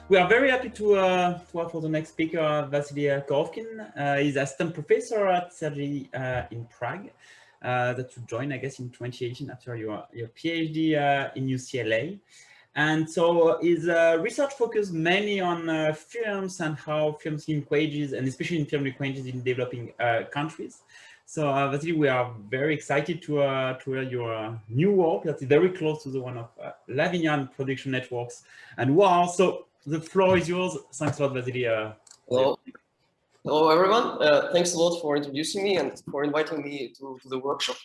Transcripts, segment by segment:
We are very happy to have for the next speaker, Vasily Korovkin. He's assistant professor at CERGE-EI in Prague, that you joined, I guess, in 2018 after your PhD in UCLA. And so his research focused mainly on films and how films link wages, and especially in film link wages in developing countries. So Vasily, we are very excited to hear your new work that is very close to the one of Lyon production networks and WAR. So the floor is yours. Thanks a lot, Vasily. Hello. Hello, everyone. Thanks a lot for introducing me and for inviting me to the workshop.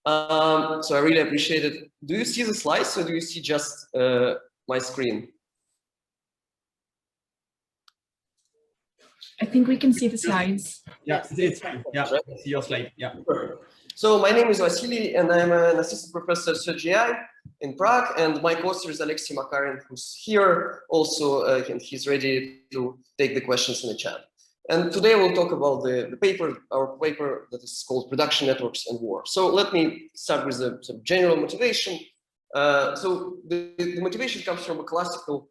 So I really appreciate it. Do you see the slides or do you see just my screen? I think we can see the slides. Yeah, it's fine. Yeah, right. See your slide. Yeah. Perfect. So my name is Vasily, and I'm an assistant professor at CERGE-EI in Prague, and my co-author is Alexey Makarin, who's here also, and he's ready to take the questions in the chat. And today we'll talk about our paper that is called Production Networks and War. So let me start with some general motivation. So the motivation comes from a classical,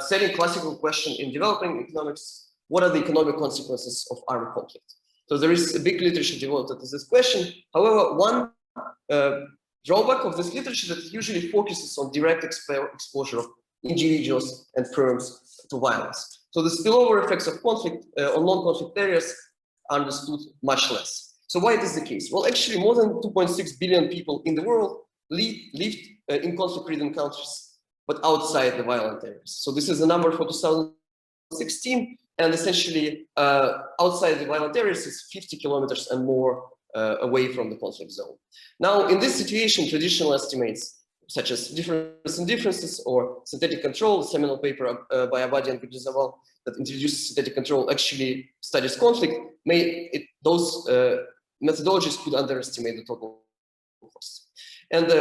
setting classical question in developing economics. What are the economic consequences of armed conflict? So there is a big literature devoted to this question. However, one drawback of this literature that usually focuses on direct exposure of individuals and firms to violence. So the spillover effects of conflict on non-conflict areas are understood much less. So why it is the case? Well, actually, more than 2.6 billion people in the world lived in conflict-ridden countries, but outside the violent areas. So this is a number for 2016. And essentially, outside the violent areas is 50 kilometers and more away from the conflict zone. Now, in this situation, traditional estimates, such as difference in differences or synthetic control, a seminal paper by Abadi and Gurdizaval that introduces synthetic control, actually studies conflict, those methodologies could underestimate the total cost. And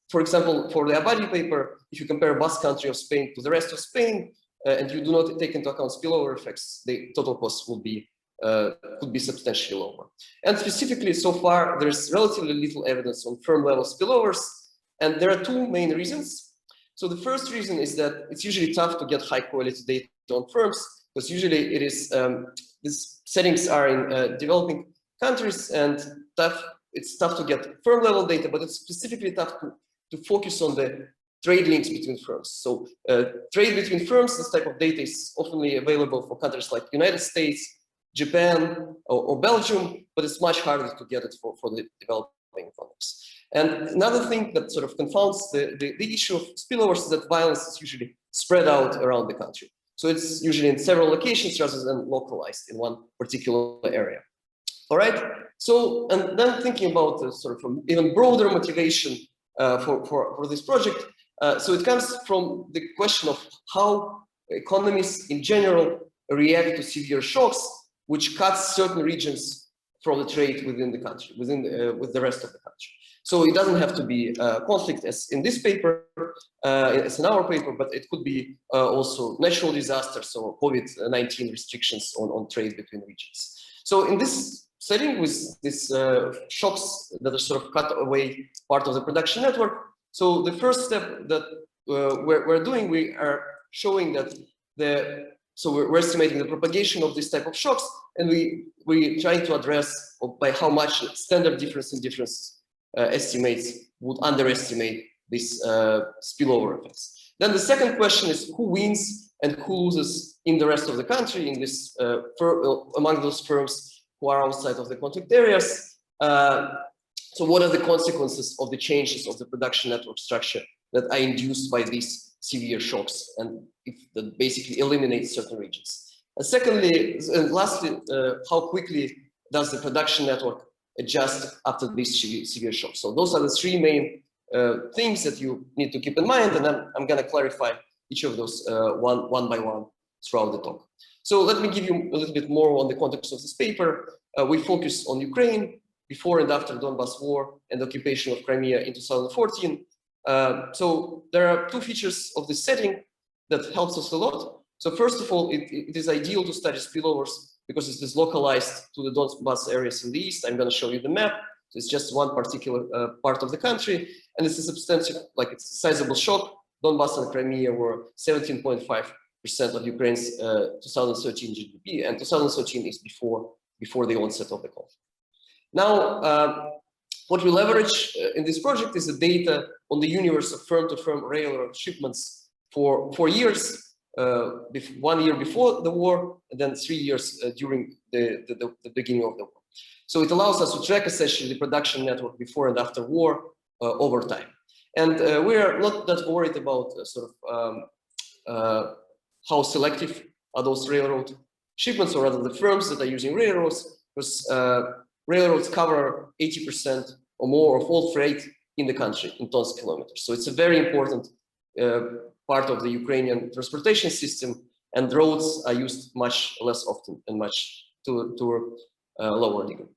for example, for the Abadi paper, if you compare Basque Country of Spain to the rest of Spain, and you do not take into account spillover effects, the total cost will be could be substantially lower. And specifically, so far, there's relatively little evidence on firm level spillovers, and there are two main reasons. So the first reason is that it's usually tough to get high quality data on firms, because usually it is these settings are in developing countries, and it's tough to get firm level data, but it's specifically tough to focus on the trade links between firms. So trade between firms, this type of data is often available for countries like United States, Japan, or Belgium, but it's much harder to get it for the developing economies. And another thing that sort of confounds the issue of spillovers is that violence is usually spread out around the country. So it's usually in several locations rather than localized in one particular area. All right, so, and then thinking about the sort of even broader motivation for this project, so it comes from the question of how economies in general react to severe shocks, which cuts certain regions from the trade within the country, with the rest of the country. So it doesn't have to be conflict as in this paper, as in our paper, but it could be also natural disasters or COVID-19 restrictions on trade between regions. So in this setting with these shocks that are sort of cut away part of the production network, so the first step that we're doing, we are showing that we're estimating the propagation of this type of shocks, and we trying to address by how much standard difference in difference estimates would underestimate this spillover effects. Then the second question is who wins and who loses in the rest of the country in this among those firms who are outside of the conflict areas. So what are the consequences of the changes of the production network structure that are induced by these severe shocks, and if that basically eliminates certain regions? And secondly, and lastly, how quickly does the production network adjust after these severe shocks? So those are the three main things that you need to keep in mind, and then I'm going to clarify each of those one by one throughout the talk. So let me give you a little bit more on the context of this paper. We focus on Ukraine before and after Donbas war and the occupation of Crimea in 2014. So there are two features of this setting that helps us a lot. So first of all, it is ideal to study spillovers because it is localized to the Donbas areas in the east. I'm going to show you the map. So it's just one particular part of the country, and it's a substantial, like it's a sizable shock. Donbas and Crimea were 17.5 of Ukraine's 2013 GDP, and 2013 is before the onset of the conflict. Now, what we leverage in this project is the data on the universe of firm-to-firm railroad shipments for 4 years, 1 year before the war, and then 3 years during the beginning of the war. So it allows us to track essentially the production network before and after war over time. And we are not that worried about how selective are those railroad shipments, or rather the firms that are using railroads, because railroads cover 80% or more of all freight in the country in tons kilometers. So it's a very important part of the Ukrainian transportation system, and roads are used much less often and much to a lower degree.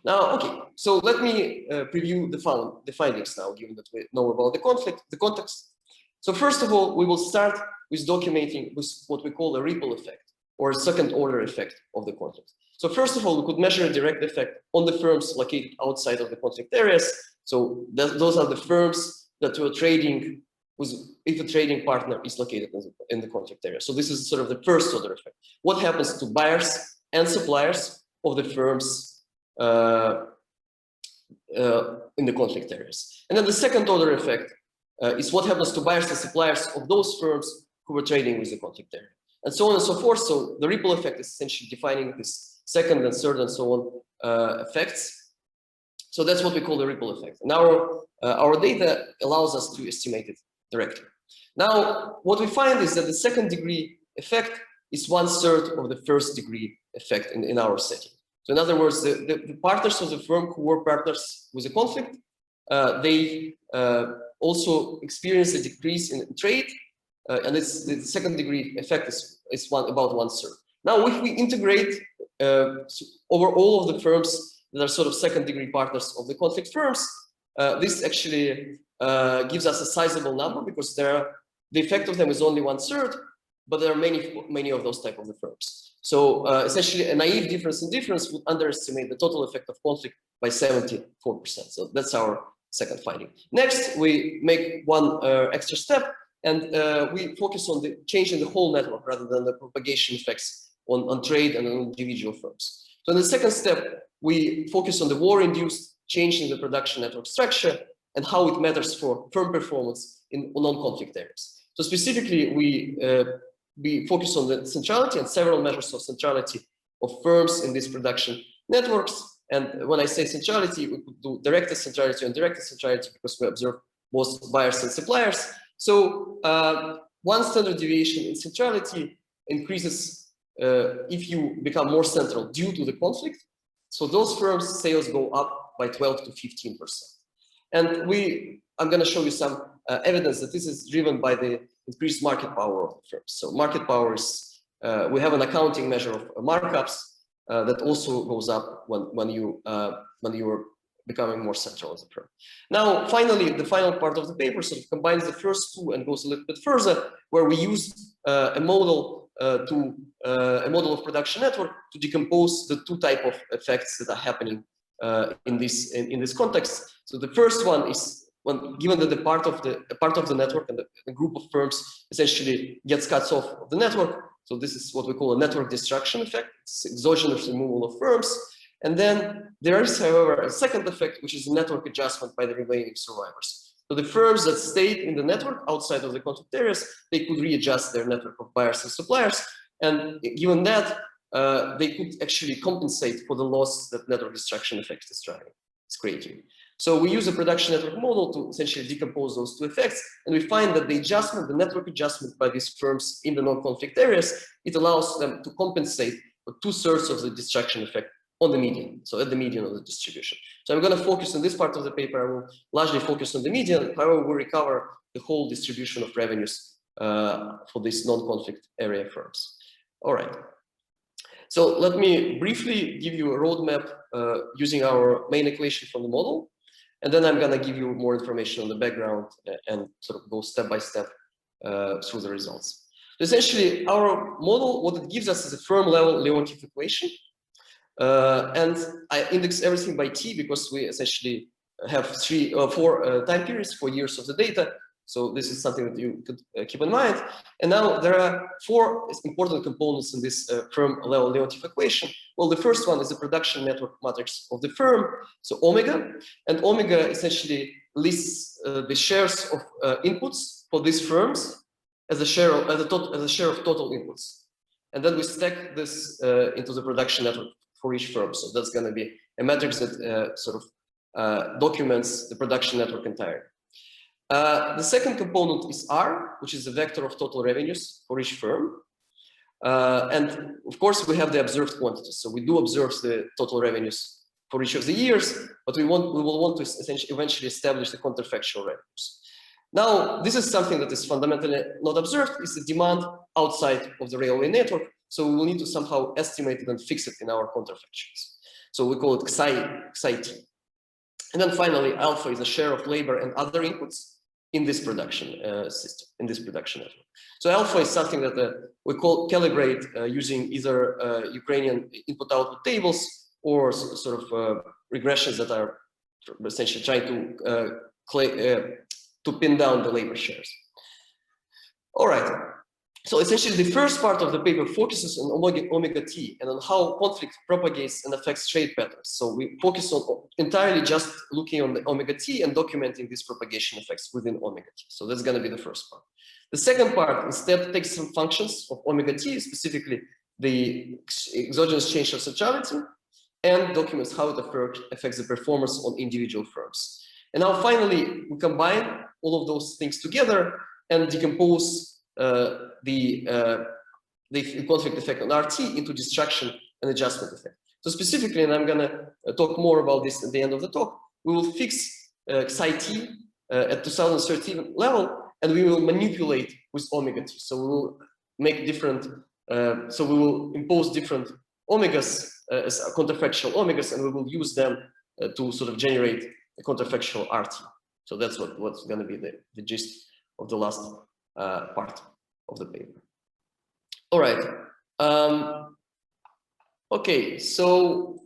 Now, okay, so let me preview the findings now, given that we know about the conflict, the context. So first of all, we will start with documenting with what we call a ripple effect, or a second order effect of the conflict. So first of all, we could measure a direct effect on the firms located outside of the conflict areas. So those are the firms that were trading with, if a trading partner is located in the conflict area. So this is sort of the first order effect. What happens to buyers and suppliers of the firms in the conflict areas? And then the second order effect is what happens to buyers and suppliers of those firms who were trading with the conflict area, and so on and so forth. So the ripple effect is essentially defining this second and third and so on effects. So that's what we call the ripple effect. And our data allows us to estimate it directly. Now, what we find is that the second degree effect is 1/3 of the first degree effect in our setting. So in other words, the partners of the firm who were partners with the conflict, they also experience a decrease in trade, and it's the second degree effect is about 1/3. Now, if we integrate over all of the firms that are sort of second degree partners of the conflict firms, this actually gives us a sizable number, because the effect of them is only 1/3, but there are many of those type of the firms. So essentially, a naive difference in difference would underestimate the total effect of conflict by 74%. So that's our second finding. Next, we make one extra step, and we focus on the change in the whole network rather than the propagation effects on trade and on individual firms. So in the second step, we focus on the war-induced change in the production network structure and how it matters for firm performance in non-conflict areas. So specifically, we focus on the centrality and several measures of centrality of firms in these production networks. And when I say centrality, we could do directed centrality and indirect centrality, because we observe both buyers and suppliers. So one standard deviation in centrality increases if you become more central due to the conflict. So those firms' sales go up by 12 to 15%. And I'm going to show you some evidence that this is driven by the increased market power of the firms. So market power is, we have an accounting measure of markups that also goes up when you are becoming more central as a firm. Now, finally, the final part of the paper sort of combines the first two and goes a little bit further, where we use a model of production network to decompose the two type of effects that are happening in this context. So the first one is given that a part of the network and the group of firms essentially gets cut off of the network. So this is what we call a network destruction effect. It's exogenous removal of firms. And then there is, however, a second effect, which is a network adjustment by the remaining survivors. So the firms that stayed in the network outside of the conflict areas, they could readjust their network of buyers and suppliers. And given that, they could actually compensate for the loss that network destruction effect is creating. So we use a production network model to essentially decompose those two effects, and we find that the network adjustment by these firms in the non-conflict areas, it allows them to compensate for 2/3 of the destruction effect on the median, so at the median of the distribution. So I'm going to focus on this part of the paper. I will largely focus on the median. However, we recover the whole distribution of revenues for these non-conflict area firms. All right. So let me briefly give you a roadmap using our main equation from the model. And then I'm going to give you more information on the background and sort of go step by step through the results. So essentially, our model, what it gives us is a firm level Leontief equation. And I index everything by t, because we essentially have 4 time periods, 4 years of the data. So this is something that you could keep in mind. And now there are 4 important components in this firm level Leontief equation. Well, the first one is the production network matrix of the firm, so omega, and omega essentially lists the shares of inputs for these firms as a share of total inputs, and then we stack this into the production network for each firm. So that's going to be a matrix that sort of documents the production network entirely. The second component is R, which is the vector of total revenues for each firm. And of course, we have the observed quantities. So we do observe the total revenues for each of the years, but we will want to essentially eventually establish the counterfactual revenues. Now, this is something that is fundamentally not observed, is the demand outside of the railway network. So we will need to somehow estimate it and fix it in our counterfactuals. So we call it Xi-T. And then finally, alpha is the share of labor and other inputs in this production system, in this production network. So alpha is something that we calibrate using either Ukrainian input-output tables or sort of regressions that are essentially trying to pin down the labor shares. All right. So essentially, the first part of the paper focuses on omega t and on how conflict propagates and affects trade patterns. So we focus on entirely just looking on the omega t and documenting these propagation effects within omega t. So that's going to be the first part. The second part instead takes some functions of omega t, specifically the exogenous change of centrality, and documents how it affects the performance on individual firms. And now finally, we combine all of those things together and decompose the conflict effect on RT into destruction and adjustment effect. So specifically, and I'm going to talk more about this at the end of the talk, we will fix Xi-T at 2013 level, and we will manipulate with omega t. So we will make different, so we will impose different omegas as counterfactual omegas, and we will use them to sort of generate a counterfactual RT. So that's what's going to be the gist of the last part of the paper. All right. Okay, so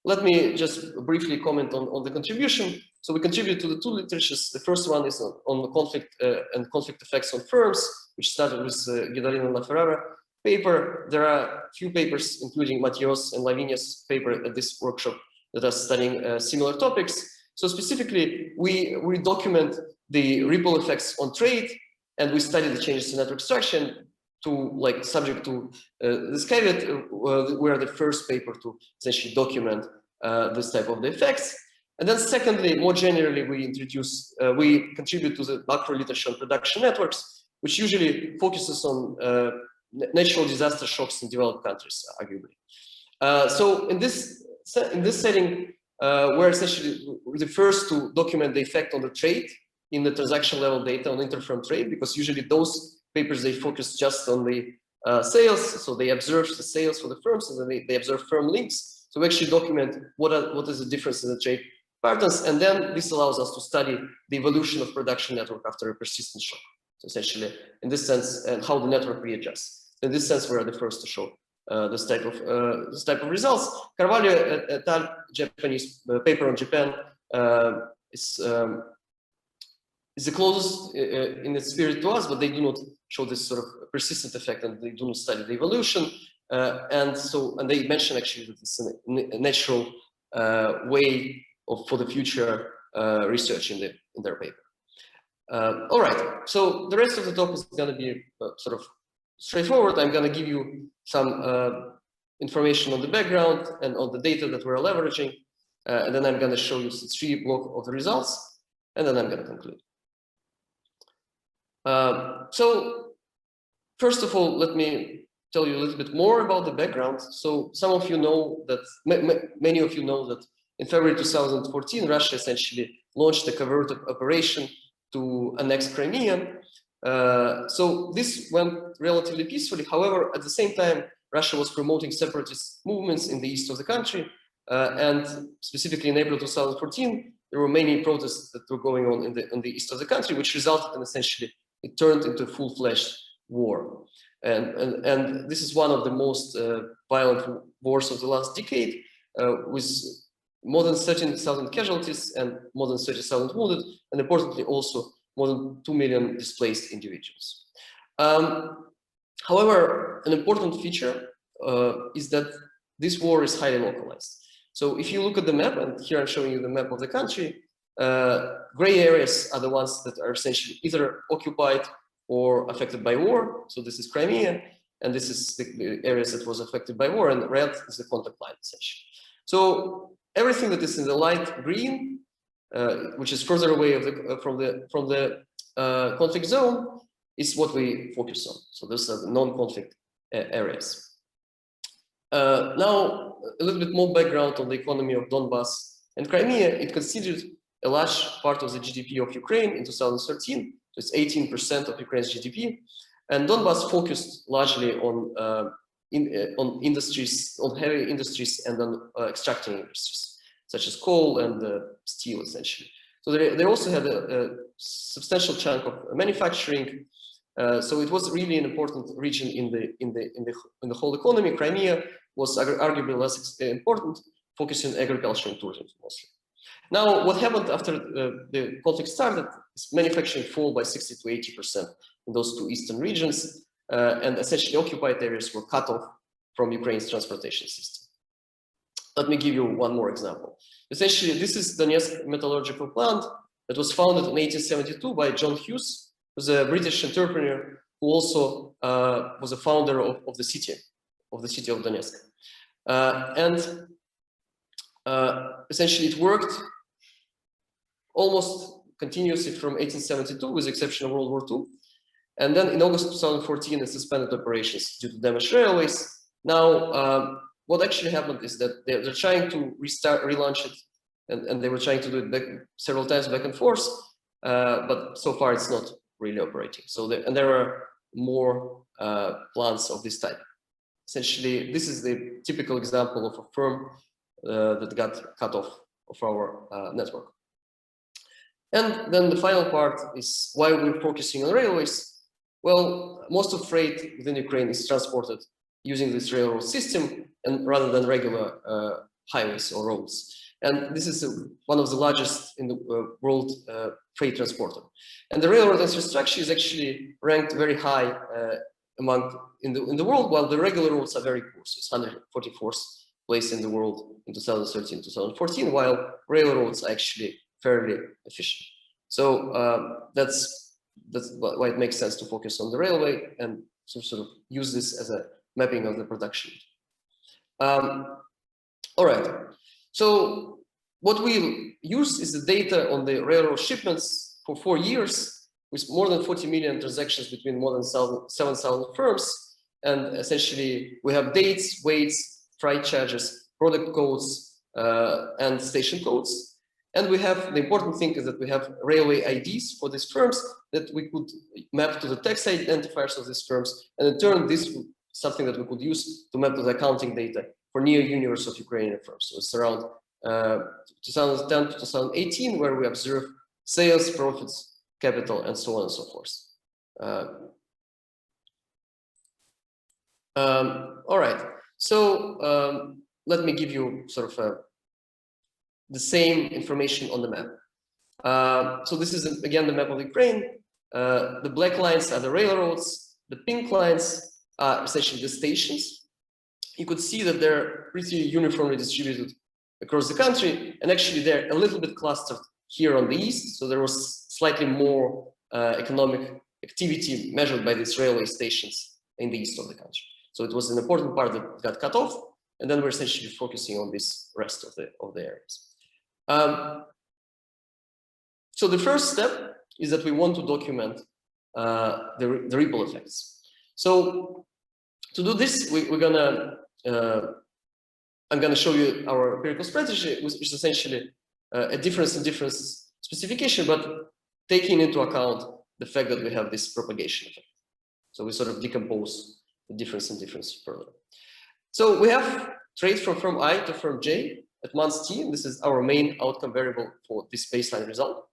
let me just briefly comment on the contribution. So we contribute to the 2 literatures. The first one is on the conflict and conflict effects on firms, which started with Guidolin and LaFerrara paper. There are few papers, including Mathios and Lavinia's paper at this workshop, that are studying similar topics. So specifically, we document the ripple effects on trade, and we study the changes in network structure to subject to this caveat. We're the first paper to essentially document this type of the effects. And then secondly, more generally, we contribute to the macro literature on production networks, which usually focuses on natural disaster shocks in developed countries, arguably. So in this setting, we're essentially the first to document the effect on the trade in the transaction level data on interfirm trade, because usually those papers, they focus just on the sales. So they observe the sales for the firms, and then they observe firm links. So we actually document what is the difference in the trade patterns. And then this allows us to study the evolution of production network after a persistent shock. So essentially, in this sense, and how the network readjusts. In this sense, we are the first to show this type of results. Carvalho et al. Japanese paper on Japan is the closest in its spirit to us, but they do not show this sort of persistent effect, and they do not study the evolution. And they mention actually that it's a natural way for the future research in their paper. All right, so the rest of the talk is going to be sort of straightforward. I'm going to give you some information on the background and on the data that we're leveraging, and then I'm going to show you the 3 blocks of the results, and then I'm going to conclude. So first of all, let me tell you a little bit more about the background. So some of you know that, many of you know that in February 2014, Russia essentially launched a covert operation to annex Crimea. So this went relatively peacefully. However, at the same time, Russia was promoting separatist movements in the east of the country. And specifically in April 2014, there were many protests that were going on in the east of the country, which resulted in essentially, it turned into a full-fledged war. And this is one of the most violent wars of the last decade, with more than 13,000 casualties and more than 30,000 wounded, and importantly also more than 2 million displaced individuals. However, an important feature is that this war is highly localized. So if you look at the map, and here I'm showing you the map of the country, gray areas are the ones that are essentially either occupied or affected by war. So this is Crimea, and this is the areas that was affected by war, and red is the contact line essentially. So everything that is in the light green, which is further away from the conflict zone, is what we focus on. So those are the non-conflict areas. Now, a little bit more background on the economy of Donbas and Crimea. It considered a large part of the GDP of Ukraine in 2013. So it's 18% of Ukraine's GDP. And Donbas focused largely on industries, on heavy industries and on extracting industries, such as coal and steel, essentially. So they also had a substantial chunk of manufacturing. So it was really an important region in the whole economy. Crimea was arguably less important, focusing on agriculture and tourism mostly. Now, what happened after the conflict started is manufacturing fell by 60 to 80% in those two eastern regions, and essentially occupied areas were cut off from Ukraine's transportation system. Let me give you one more example. Essentially, this is Donetsk Metallurgical plant that was founded in 1872 by John Hughes, who's a British entrepreneur who also was a founder of the city of Donetsk. Essentially, it worked almost continuously from 1872, with the exception of World War II. And then in August 2014, it suspended operations due to damaged railways. Now, what actually happened is that they're trying to relaunch it, and they were trying to do it several times back and forth, but so far it's not really operating. So there are more plants of this type. Essentially, this is the typical example of a firm that got cut off of our network. And then the final part is why we're focusing on railways. Well, most of freight within Ukraine is transported using this railroad system, and rather than regular highways or roads. And this is one of the largest in the world freight transporter. And the railroad infrastructure is actually ranked very high in the world, while the regular roads are very poor. So it's 144th place in the world in 2013, 2014, while railroads are actually fairly efficient. So that's why it makes sense to focus on the railway and to sort of use this as a mapping of the production. All right. So what we use is the data on the railroad shipments for 4 years, with more than 40 million transactions between more than 7,000 firms. And essentially, we have dates, weights, freight charges, product codes, and station codes. And we have, the important thing is that we have railway IDs for these firms that we could map to the tax identifiers of these firms. And in turn, this is something that we could use to map to the accounting data for near universe of Ukrainian firms. So it's around 2010 to 2018, where we observe sales, profits, capital, and so on and so forth. All right. So let me give you sort of the same information on the map. So this is, again, the map of Ukraine. The black lines are the railroads. The pink lines are essentially the stations. You could see that they're pretty uniformly distributed across the country, and actually they're a little bit clustered here on the east. So there was slightly more economic activity measured by these railway stations in the east of the country. So it was an important part that got cut off, and then we're essentially focusing on this rest of the areas. So the first step is that we want to document the ripple effects. So to do this, I'm gonna show you our empirical strategy, which is essentially a difference in difference specification, but taking into account the fact that we have this propagation effect. So we sort of decompose the difference in difference further. So we have trades from firm I to firm J at month T, and this is our main outcome variable for this baseline result.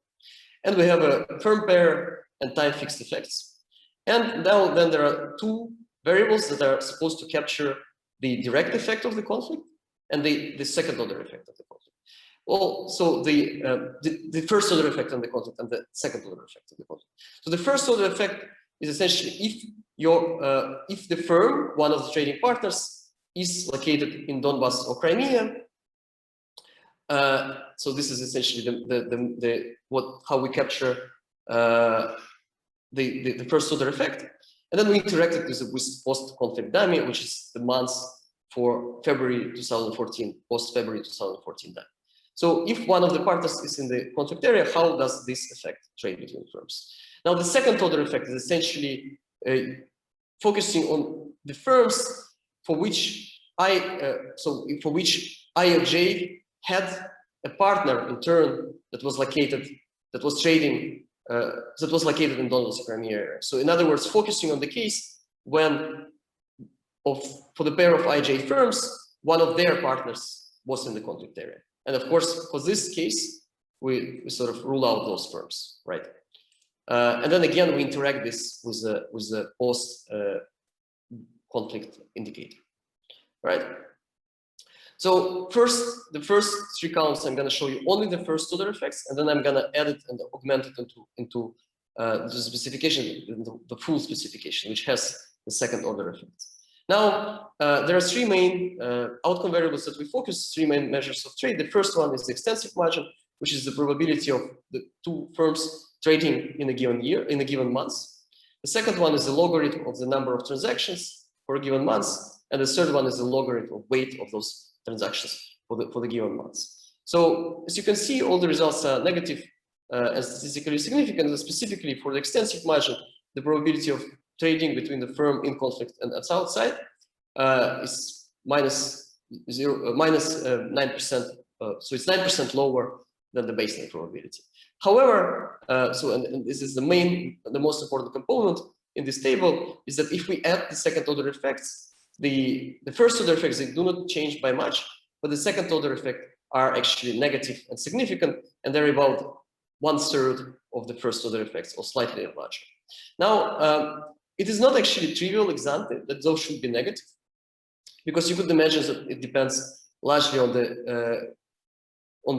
And we have a firm pair and time fixed effects. And now then there are two variables that are supposed to capture the direct effect of the conflict and the second order effect of the conflict. Well, so the first order effect on the conflict and the second order effect on the conflict. So the first order effect is essentially if the firm, one of the trading partners, is located in Donbas or Crimea. So this is essentially how we capture the first order effect, and then we interacted with post-conflict dummy, which is the months for February 2014, post-February 2014 dummy. So if one of the partners is in the conflict area, how does this affect trade between firms? Now the second order effect is essentially focusing on the firms for which IOJ had a partner in turn that was located in Donetsk Crimea area. So in other words, focusing on the case when for the pair of IJ firms, one of their partners was in the conflict area. And of course, for this case, we sort of rule out those firms, right? And then again, we interact this with the post conflict indicator, right? So the first three counts, I'm going to show you only the first order effects, and then I'm going to edit and augment it into the specification, the full specification, which has the second order effects. Now, there are three main outcome variables that we focus, three main measures of trade. The first one is the extensive margin, which is the probability of the two firms trading in a given year, in a given month. The second one is the logarithm of the number of transactions for a given month. And the third one is the logarithm of weight of those transactions for the given months. So as you can see, all the results are negative and statistically significant. And specifically for the extensive margin, the probability of trading between the firm in conflict and outside is minus 9%. So it's 9% lower than the baseline probability. However, and this is the most important component in this table, is that if we add the second order effects, the first order effects, they do not change by much, but the second order effect are actually negative and significant, and they're about 1/3 of the first order effects, or slightly larger. Now, it is not actually trivial example that those should be negative, because you could imagine that it depends largely on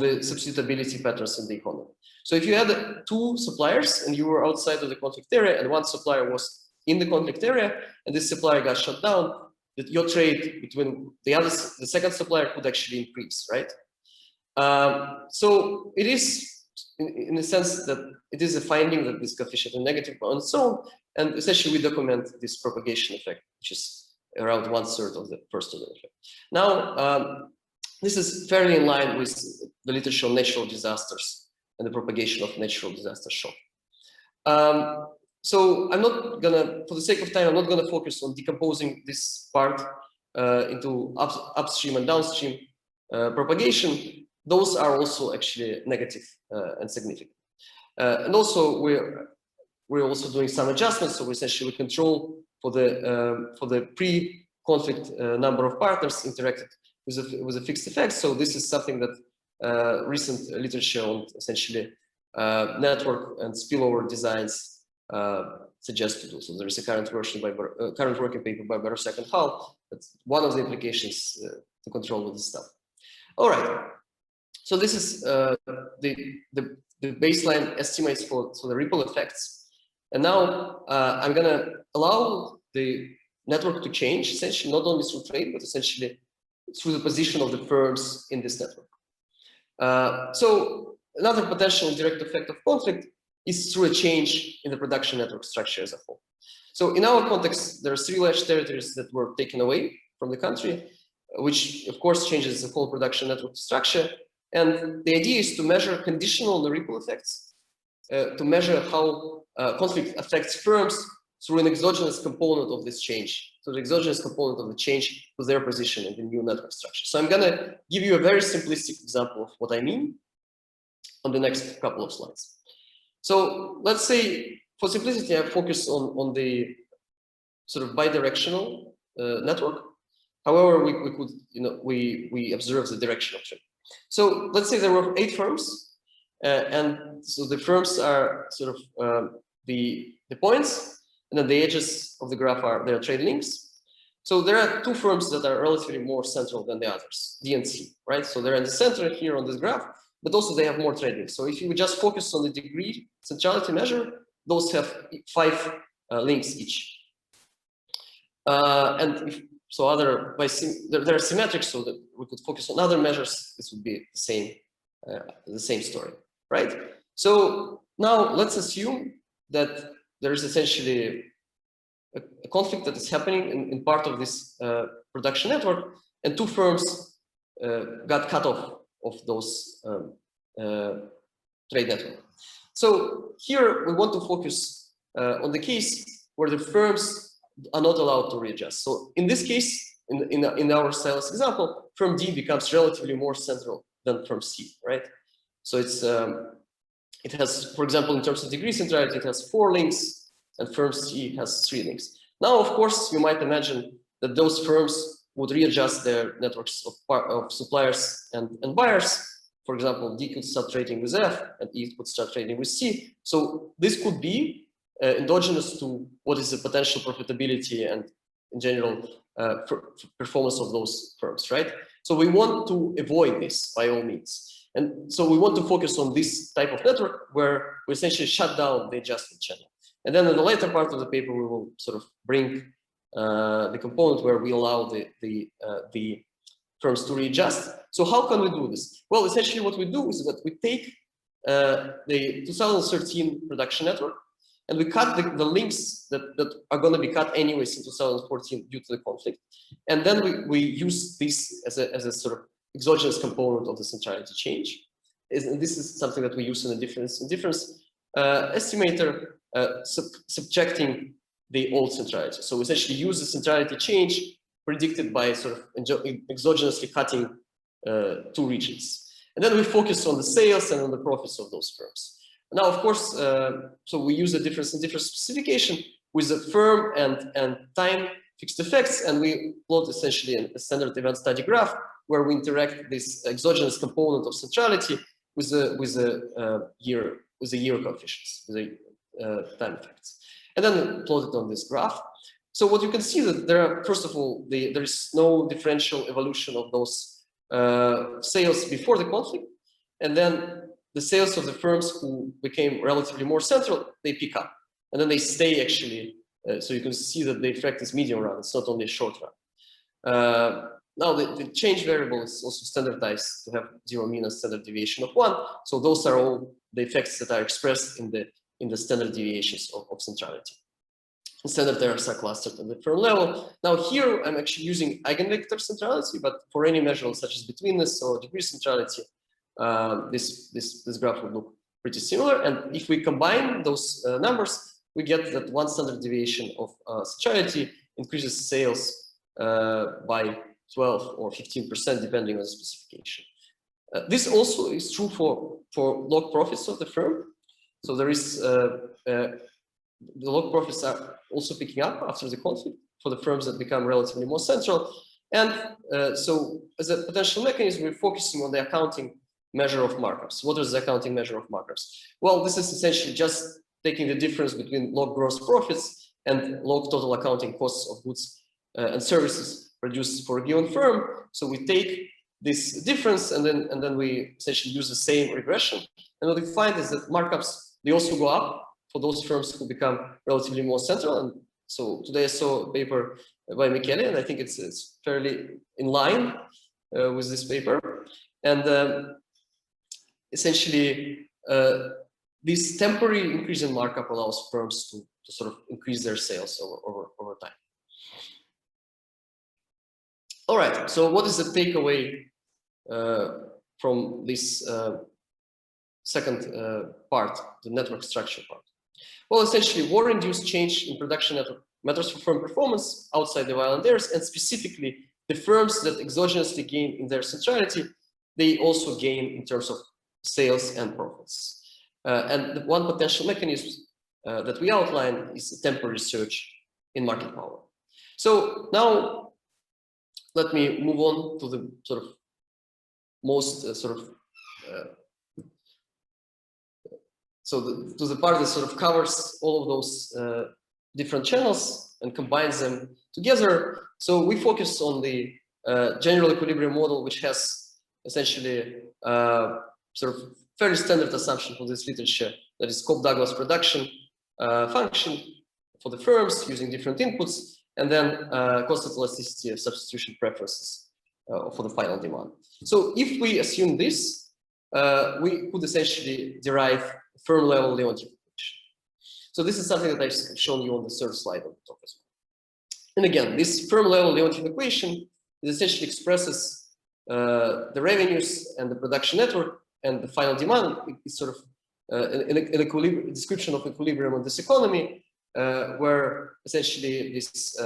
the substitutability patterns in the economy. So if you had two suppliers and you were outside of the conflict area, and one supplier was in the conflict area, and this supplier got shut down, that your trade between the second supplier could actually increase, right? So it is, in the sense that it is a finding that this coefficient is negative on its own, and essentially we document this propagation effect, which is around 1/3 of the first order effect. Now, this is fairly in line with the literature on natural disasters and the propagation of natural disaster shock. So I'm not gonna, for the sake of time, I'm not gonna focus on decomposing this part into upstream and downstream propagation. Those are also actually negative and significant. And also we're also doing some adjustments. So essentially we control for the pre-conflict number of partners interacted with a fixed effect. So this is something that recent literature on essentially network and spillover designs suggest to do. So there is a current working paper by Barosek and Hall. That's one of the implications to control with this stuff. All right. So this is the baseline estimates for the ripple effects. And now I'm going to allow the network to change, essentially not only through trade, but essentially through the position of the firms in this network. So another potential direct effect of conflict is through a change in the production network structure as a whole. So in our context, there are 3 large territories that were taken away from the country, which of course changes the whole production network structure. And the idea is to measure conditional on the ripple effects, to measure how conflict affects firms through an exogenous component of this change. So the exogenous component of the change to their position in the new network structure. So I'm going to give you a very simplistic example of what I mean on the next couple of slides. So let's say, for simplicity, I focus on the sort of bidirectional network. However, we could, we observe the direction of trade. So let's say there were 8 firms, and so the firms are sort of the points, and then the edges of the graph are their trade links. So there are two firms that are relatively more central than the others, D and C, right? So they're in the center here on this graph, but also they have more trading. So if you just focus on the degree centrality measure, those have 5 links each. And if, so other they're symmetric, so that we could focus on other measures. This would be the same story, right? So now let's assume that there is essentially a conflict that is happening in part of this production network, and 2 firms got cut off of those trade network. So here we want to focus on the case where the firms are not allowed to readjust. So in this case, in our sales example, firm D becomes relatively more central than firm C, right? So it has, for example, in terms of degree centrality, it has 4 links, and firm C has 3 links. Now, of course, you might imagine that those firms would readjust their networks of suppliers and buyers. For example, D could start trading with F, and E could start trading with C. So this could be endogenous to what is the potential profitability and, in general, performance of those firms, right? So we want to avoid this by all means. And so we want to focus on this type of network where we essentially shut down the adjustment channel. And then in the later part of the paper, we will sort of bring the component where we allow the firms to readjust. So how can we do this? Well, essentially what we do is that we take the 2013 production network and we cut the links that are going to be cut anyways in 2014 due to the conflict. And then we use this as a sort of exogenous component of the centrality change. And this is something that we use in a difference estimator, subjecting the old centrality. So we essentially use the centrality change predicted by sort of exogenously cutting 2 regions. And then we focus on the sales and on the profits of those firms. Now, of course, so we use a difference specification with the firm and time fixed effects, and we plot essentially a standard event study graph where we interact this exogenous component of centrality with the year coefficients, with the time effects, and then plot it on this graph. So what you can see that there are, first of all, there is no differential evolution of those sales before the conflict, and then the sales of the firms who became relatively more central, they pick up, and then they stay actually. So you can see that the effect is medium run; it's not only a short run. Now the change variable is also standardized to have 0 mean and standard deviation of 1. So those are all the effects that are expressed in the standard deviations of centrality. And standard errors are clustered at the firm level. Now here I'm actually using eigenvector centrality, but for any measure such as betweenness or degree centrality, this graph would look pretty similar. And if we combine those numbers, we get that 1 standard deviation of centrality increases sales by 12 or 15% depending on the specification. This also is true for log profits of the firm. So there is the log profits are also picking up after the conflict for the firms that become relatively more central. And so as a potential mechanism, we're focusing on the accounting measure of markups. What is the accounting measure of markups? Well, this is essentially just taking the difference between log gross profits and log total accounting costs of goods and services produced for a given firm. So we take this difference and then we essentially use the same regression. And what we find is that markups, they also go up for those firms who become relatively more central. And so today I saw a paper by Michele, and I think it's fairly in line with this paper. And essentially, this temporary increase in markup allows firms to sort of increase their sales over time. All right, so what is the takeaway from this second part, the network structure part? Well, essentially, war-induced change in production network matters for firm performance outside the violent errors, and specifically the firms that exogenously gain in their centrality, they also gain in terms of sales and profits. And the one potential mechanism that we outline is a temporary surge in market power. So now let me move on to the sort of most to the part that sort of covers all of those different channels and combines them together. So we focus on the general equilibrium model, which has essentially sort of fairly standard assumption for this literature, that is Cobb-Douglas production function for the firms using different inputs, and then constant elasticity of substitution preferences for the final demand. So if we assume this, we could essentially derive firm level Leontief equation. So this is something that I've shown you on the third slide on the top as well. And again, this firm level Leontief equation essentially expresses the revenues and the production network and the final demand. It's sort of an equilibrium description of equilibrium of this economy, where essentially this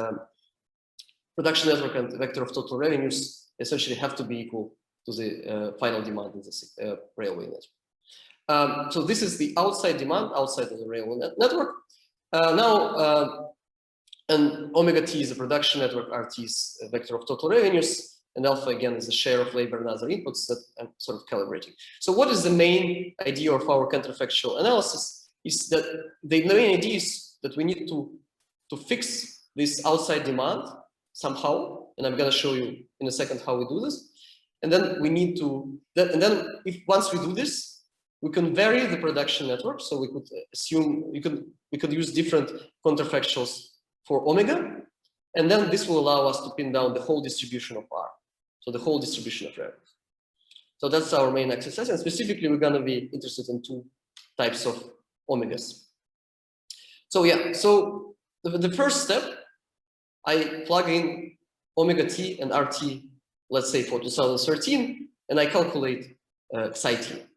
production network and the vector of total revenues essentially have to be equal to the final demand in this railway network. So this is the outside demand outside of the railway network. And omega t is a production network, RT is a vector of total revenues, and alpha again is the share of labor and other inputs that I'm sort of calibrating. So what is the main idea of our counterfactual analysis? Is that the main idea is that we need to fix this outside demand somehow, and I'm going to show you in a second how we do this. And then we need to, if once we do this, we can vary the production network. So we could assume we could use different counterfactuals for omega, and then this will allow us to pin down the whole distribution of R, so the whole distribution of revenues. So that's our main exercise, and specifically we're going to be interested in two types of omegas. So yeah, so the first step, I plug in omega t and RT, let's say for 2013, and I calculate psi t.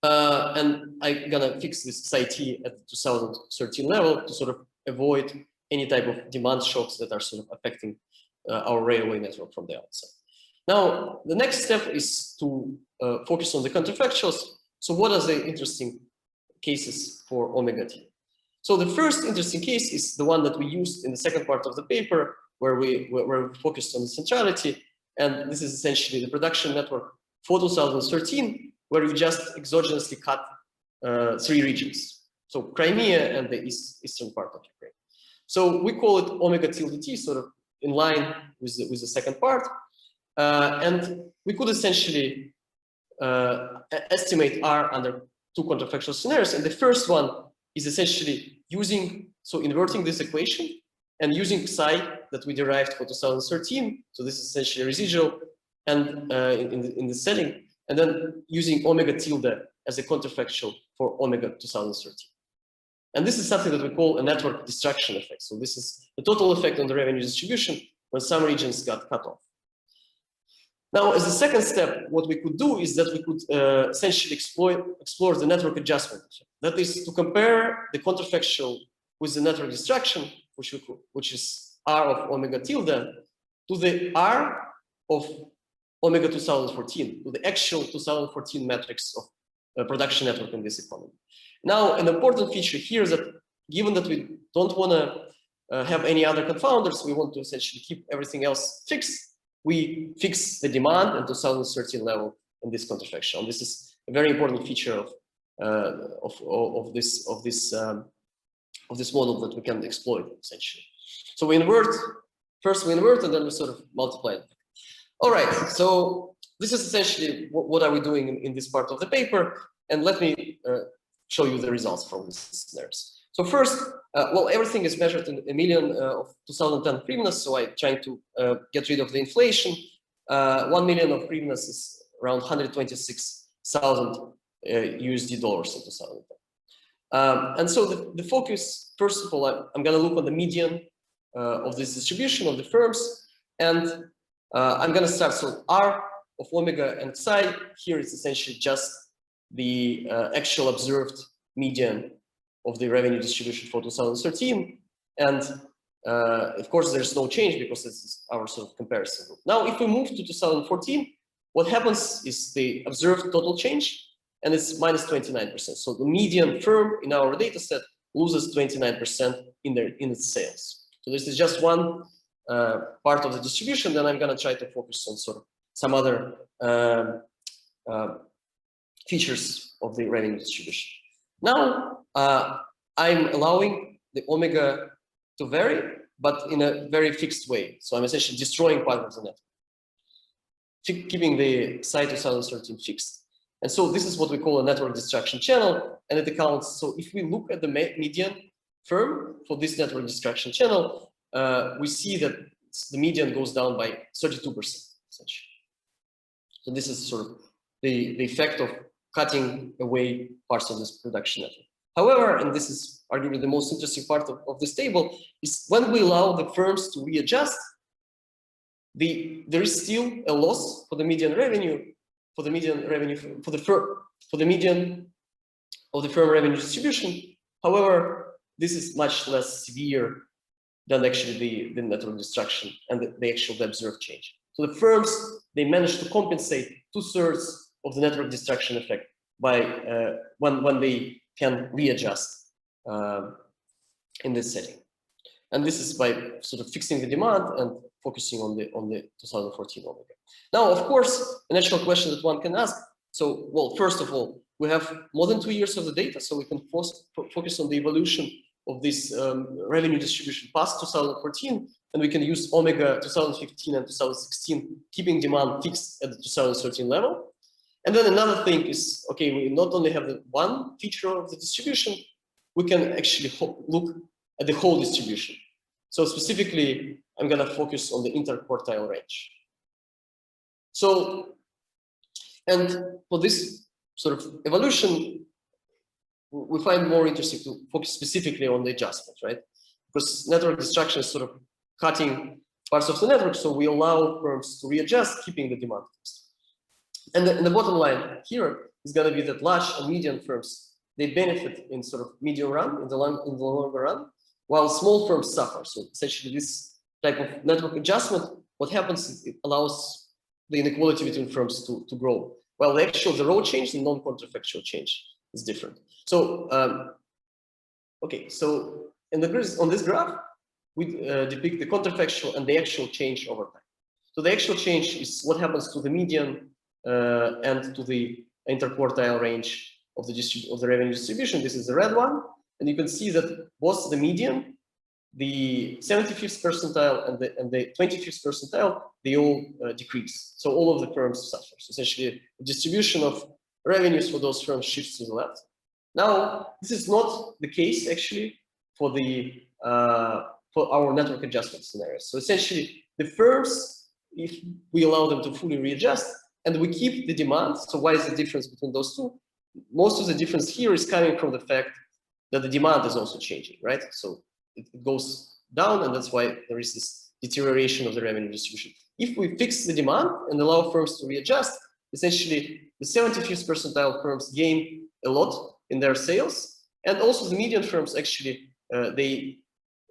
And I'm gonna fix this psi t at the 2013 level to sort of avoid any type of demand shocks that are sort of affecting our railway network from the outside. Now, the next step is to focus on the counterfactuals. So what are the interesting cases for omega t? So the first interesting case is the one that we used in the second part of the paper, where we focused on the centrality. And this is essentially the production network for 2013, where we just exogenously cut 3 regions. So Crimea and the eastern part of Ukraine. So we call it omega tilde t, sort of in line with the second part. And we could essentially estimate R under 2 counterfactual scenarios. And the first one is essentially inverting this equation and using psi that we derived for 2013. So this is essentially a residual and in the setting, and then using omega tilde as a counterfactual for omega 2013. And this is something that we call a network destruction effect. So this is the total effect on the revenue distribution when some regions got cut off. Now, as a second step, what we could do is that we could essentially explore the network adjustment. That is to compare the counterfactual with the network destruction, which is R of omega tilde, to the R of omega 2014, to the actual 2014 metrics of production network in this economy. Now, an important feature here is that given that we don't want to have any other confounders, we want to essentially keep everything else fixed. We fix the demand at 2013 level in this counterfactual. This is a very important feature of this model that we can exploit essentially. So we invert, first we invert, and then we sort of multiply it. All right, so this is essentially what are we doing in this part of the paper, and let me show you the results from these scenarios. So first, well, everything is measured in a million of 2010 hryvnias, so I'm trying to get rid of the inflation. 1 million of hryvnias is around 126,000 USD dollars in 2010. And so the focus, first of all, I'm going to look on the median of this distribution of the firms, and I'm going to start, so R of omega and psi, here it's essentially just the actual observed median of the revenue distribution for 2013. And of course, there's no change because this is our sort of comparison group. Now, if we move to 2014, what happens is the observed total change, and it's minus 29%. So the median firm in our data set loses 29% in its sales. So this is just one part of the distribution. Then I'm going to try to focus on sort of some other features of the revenue distribution. Now, I'm allowing the omega to vary but in a very fixed way. So I'm essentially destroying part of the network, keeping the site 2013 fixed. And so this is what we call a network destruction channel, and it accounts. So if we look at the median firm for this network destruction channel, we see that the median goes down by 32%. Essentially. So this is sort of the effect of cutting away parts of this production network. However, and this is arguably the most interesting part of this table, is when we allow the firms to readjust, there is still a loss for the median revenue, for the median of the firm revenue distribution. However, this is much less severe than actually the network destruction and the actual observed change. So the firms, they managed to compensate 2/3 of the network destruction effect by when they can readjust in this setting. And this is by sort of fixing the demand and focusing on the 2014 omega. Now, of course, a natural question that one can ask. So, well, first of all, we have more than 2 years of the data, so we can focus on the evolution of this revenue distribution past 2014, and we can use omega 2015 and 2016, keeping demand fixed at the 2013 level. And then another thing is, okay, we not only have the one feature of the distribution, we can actually look at the whole distribution. So specifically, I'm going to focus on the interquartile range. So, and for this sort of evolution, we find more interesting to focus specifically on the adjustment, right? Because network destruction is sort of cutting parts of the network, so we allow firms to readjust, keeping the demand fixed. And the bottom line here is going to be that large and medium firms, they benefit in sort of medium run, in the longer run, while small firms suffer. So essentially this type of network adjustment, what happens is it allows the inequality between firms to grow. While the raw change, the non-counterfactual change is different. So, okay, so on this graph, we depict the counterfactual and the actual change over time. So the actual change is what happens to the median and to the interquartile range of the revenue distribution. This is the red one, and you can see that both the median, the 75th percentile, and the 25th percentile, they all decrease. So all of the firms suffer. So essentially, the distribution of revenues for those firms shifts to the left. Now, this is not the case actually for our network adjustment scenarios. So essentially, the firms, if we allow them to fully readjust, and we keep the demand. So why is the difference between those two? Most of the difference here is coming from the fact that the demand is also changing, right? So it goes down, and that's why there is this deterioration of the revenue distribution. If we fix the demand and allow firms to readjust, essentially the 75th percentile firms gain a lot in their sales, and also the median firms actually they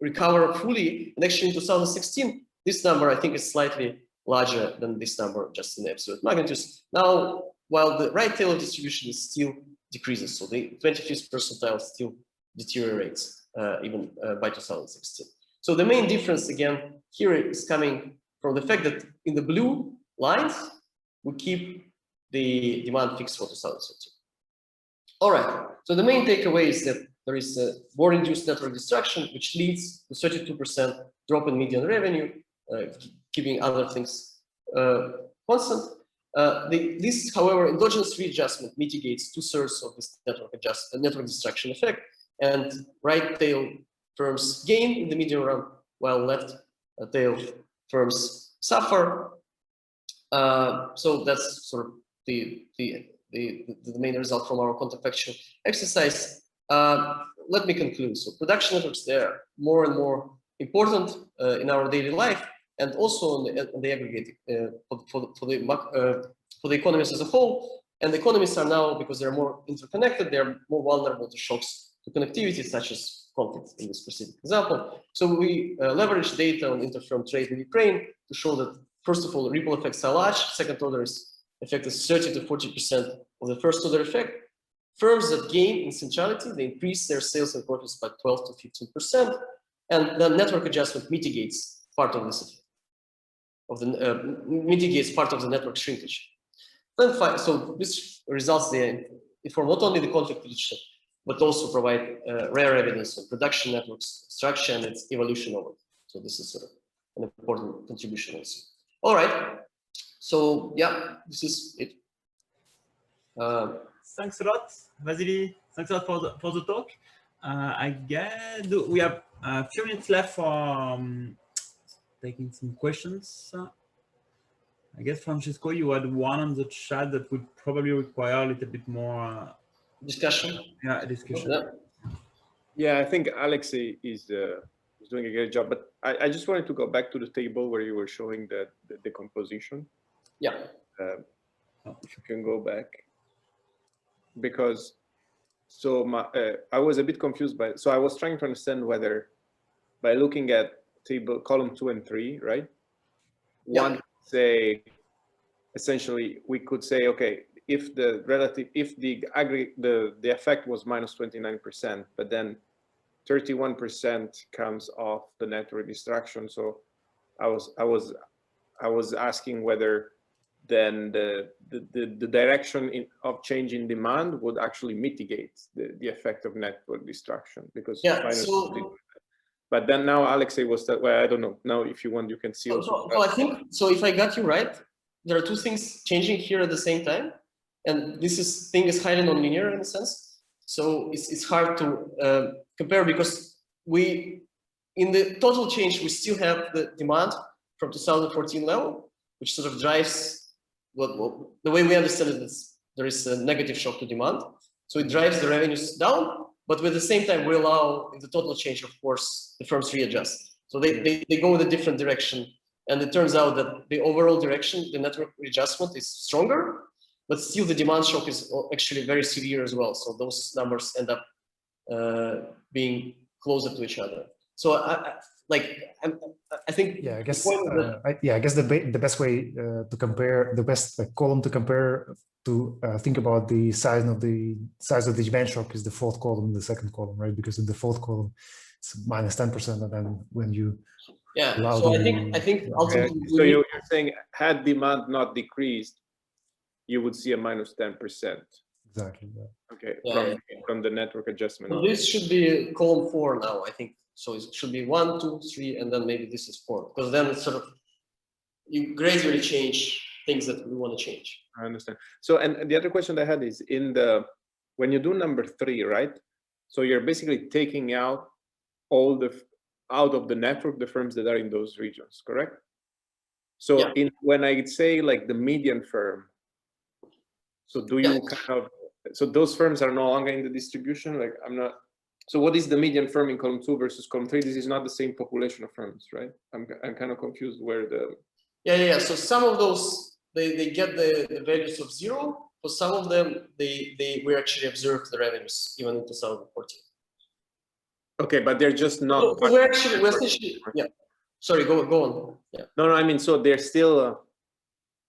recover fully. And actually in 2016, this number I think is slightly larger than this number just in absolute magnitudes. Now, while the right tail of distribution is still decreases, so the 25th percentile still deteriorates even by 2016. So the main difference again here is coming from the fact that in the blue lines, we keep the demand fixed for 2013. All right, so the main takeaway is that there is a war-induced network destruction, which leads to 32% drop in median revenue, keeping other things constant. This, however, endogenous readjustment mitigates 2/3 of this network destruction effect, and right tail firms gain in the medium run, while left tail firms suffer. So that's sort of the main result from our counterfactual exercise. Let me conclude. So production networks, they're more and more important in our daily life, and also on the aggregate for the economies as a whole. And the economies are now, because they're more interconnected, they're more vulnerable to shocks to connectivity, such as conflict in this specific example. So we leverage data on interfirm trade in Ukraine to show that, first of all, ripple effects are large. Second order effect is 30 to 40% of the first order effect. Firms that gain in centrality, they increase their sales and profits by 12 to 15%, and the network adjustment mitigates part of this effect, mitigates part of the network shrinkage. Then, so this results for not only the conflict prediction, but also provide rare evidence of production networks structure and its evolution over So this is sort of an important contribution also. All right. So yeah, this is it. Thanks a lot, Vasily. Thanks a lot for the talk. I guess we have a few minutes left for taking some questions. I guess, Francesco, you had one on the chat that would probably require a little bit more discussion. Yeah, discussion. Yeah. Yeah, I think Alexey is doing a great job, but I just wanted to go back to the table where you were showing the decomposition. Yeah. If you can go back, because I was a bit confused by. So I was trying to understand whether by looking at column 2 and 3, right? Yeah. One say essentially we could say, okay, if the effect was minus 29%, but then 31% comes off the network distraction. So I was asking whether then the direction of change in demand would actually mitigate the effect of network distraction, because but then now Alexey was that way. I don't know. Now, if you want, you can see. So I think, so if I got you right, there are two things changing here at the same time. And this thing is highly nonlinear in a sense. So it's hard to compare, because in the total change, we still have the demand from 2014 level, which sort of drives the way we understand it is there is a negative shock to demand. So it drives the revenues down, but at the same time, we allow in the total change, of course, the firms readjust. So they go in a different direction. And it turns out that the overall direction, the network readjustment is stronger, but still the demand shock is actually very severe as well. So those numbers end up being closer to each other. So I think I guess the best way to compare, the best column to compare to think about the size of the demand shock is the fourth column, the second column, right? Because in the fourth column it's minus 10%, and then when you so I think ultimately, so you're saying had demand not decreased, you would see a minus 10%. Exactly. Yeah. Okay, from the network adjustment. So this should be column 4 now, I think. So it should be 1, 2, 3, and then maybe this is 4, because then it's sort of, you gradually change things that we want to change. I understand. So, and the other question I had is when you do number 3, right? So you're basically taking out out of the network the firms that are in those regions, correct? So when I say like the median firm, so do you so those firms are no longer in the distribution? Like so what is the median firm in column 2 versus column 3? This is not the same population of firms, right? I'm kind of confused where the... So some of those, they get the values of 0. For some of them, we actually observed the revenues even in 2014. Okay, but they're just not... We're essentially, sorry, go on. Yeah. No, I mean, so they're still...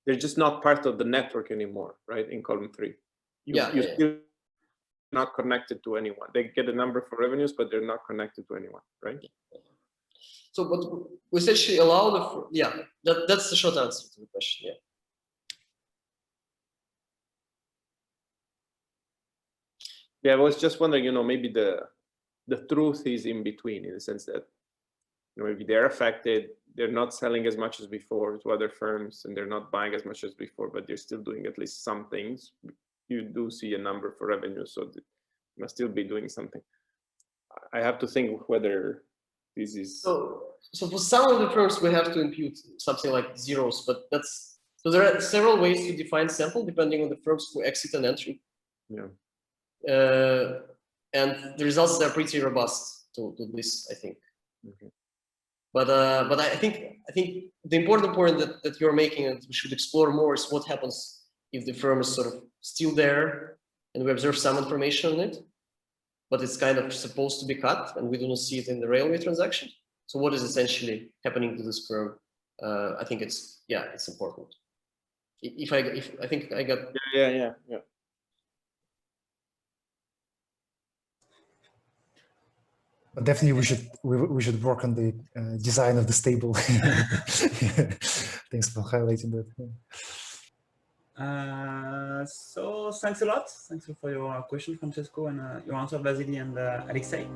they're just not part of the network anymore, right? In column 3. You're still not connected to anyone. They get a number for revenues, but they're not connected to anyone, right? So, but we essentially allow that's the short answer to the question. Yeah, I was just wondering, maybe the truth is in between, in the sense that maybe they're affected, they're not selling as much as before to other firms, and they're not buying as much as before, but they're still doing at least some things. You do see a number for revenue, so they must still be doing something. I have to think whether this is... So for some of the firms, we have to impute something like zeros, but so there are several ways to define sample depending on the firms who exit and entry. Yeah. And the results are pretty robust to this, I think. Okay. But I think the important point that you're making and we should explore more is what happens if the firm is sort of still there and we observe some information on it, but it's kind of supposed to be cut and we do not see it in the railway transaction. So what is essentially happening to this firm? I think it's important. If I think I got... Yeah. But definitely, we should work on the design of this table. Thanks for highlighting that. So thanks a lot. Thanks for your question, Francesco, and your answer, Vasily and Alexey.